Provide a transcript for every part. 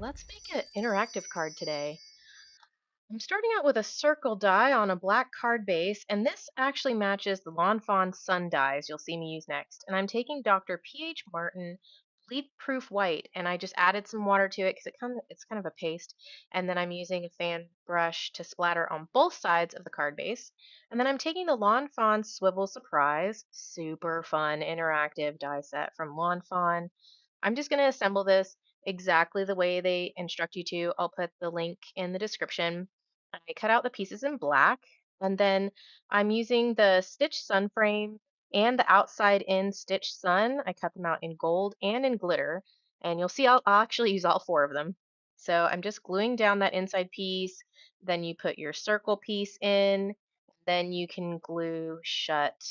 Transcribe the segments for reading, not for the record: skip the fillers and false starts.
Let's make an interactive card today. I'm starting out with a circle die on a black card base, and this actually matches the Lawn Fawn Sun dies you'll see me use next. And I'm taking Dr. P.H. Martin Bleed Proof White, and I just added some water to it because it's kind of a paste. And then I'm using a fan brush to splatter on both sides of the card base. And then I'm taking the Lawn Fawn Swivel Surprise, super fun interactive die set from Lawn Fawn. I'm just going to assemble this exactly the way they instruct you to. I'll put the link in the description. I cut out the pieces in black, and then I'm using the stitch sun frame and the outside in stitch sun. I cut them out in gold and in glitter, and you'll see I'll actually use all four of them. So I'm just gluing down that inside piece, then you put your circle piece in, then you can glue shut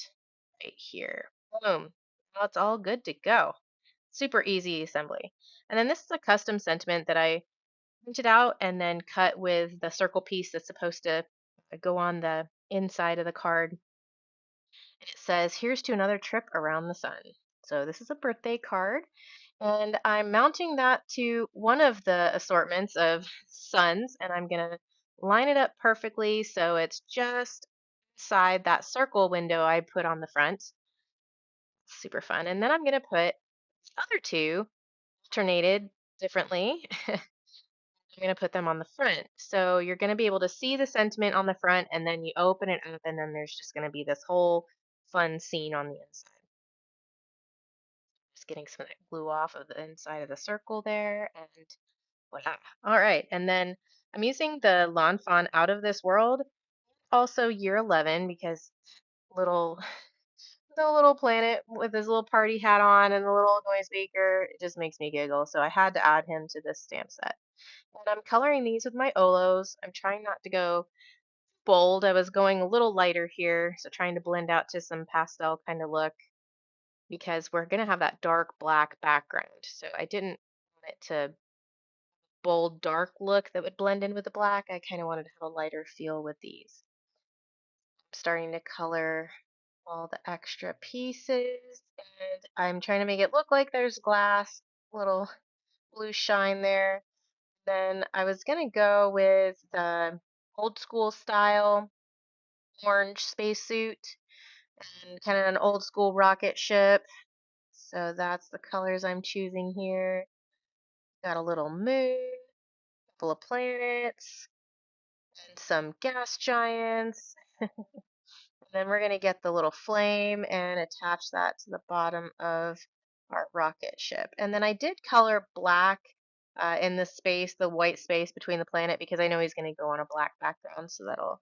right here. Boom. Now it's all good to go. Super easy assembly. And then this is a custom sentiment that I printed out and then cut with the circle piece that's supposed to go on the inside of the card. And it says, "Here's to another trip around the sun." So this is a birthday card, and I'm mounting that to one of the assortments of suns, and I'm going to line it up perfectly so it's just inside that circle window I put on the front. Super fun. And then I'm going to put the other two alternated differently. I'm going to put them on the front. So you're going to be able to see the sentiment on the front, and then you open it up, and then there's just going to be this whole fun scene on the inside. Just getting some of that glue off of the inside of the circle there, and voila. All right, and then I'm using the Lawn Fawn Out of This World, also year 11, because little the little planet with his little party hat on and the little noise maker, it just makes me giggle. So I had to add him to this stamp set. And I'm coloring these with my Olos. I'm trying not to go bold. I was going a little lighter here, so trying to blend out to some pastel kind of look because we're going to have that dark black background. So I didn't want it to bold dark look that would blend in with the black. I kind of wanted to have a lighter feel with these. I'm starting to color all the extra pieces, and I'm trying to make it look like there's glass, little blue shine there. Then I was going to go with the old school style orange spacesuit and kind of an old school rocket ship. So that's the colors I'm choosing here. Got a little moon, a couple of planets, and some gas giants. Then we're going to get the little flame and attach that to the bottom of our rocket ship. And then I did color black in the space, the white space between the planet, because I know he's going to go on a black background, so that'll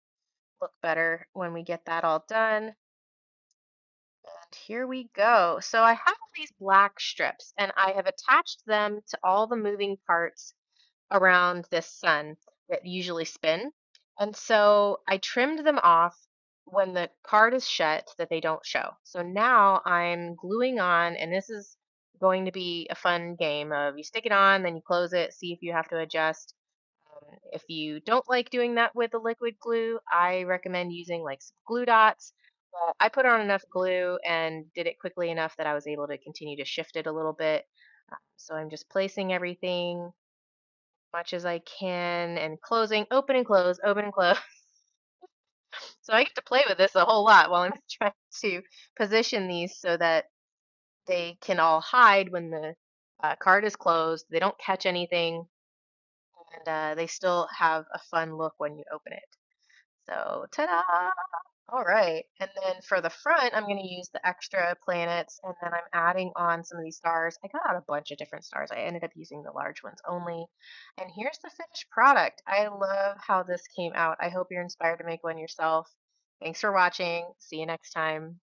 look better when we get that all done. And here we go. So I have all these black strips, and I have attached them to all the moving parts around this sun that usually spin. And so I trimmed them off when the card is shut so that they don't show. So now I'm gluing on, and this is going to be a fun game of you stick it on, then you close it, see if you have to adjust. If you don't like doing that with the liquid glue, I recommend using like some glue dots. But I put on enough glue and did it quickly enough that I was able to continue to shift it a little bit. So I'm just placing everything much as I can and closing, open and close. So I get to play with this a whole lot while I'm trying to position these so that they can all hide when the card is closed. They don't catch anything, and they still have a fun look when you open it. So, ta-da! All right, and then for the front, I'm going to use the extra planets, and then I'm adding on some of these stars. I got out a bunch of different stars. I ended up using the large ones only. And here's the finished product. I love how this came out. I hope you're inspired to make one yourself. Thanks for watching. See you next time.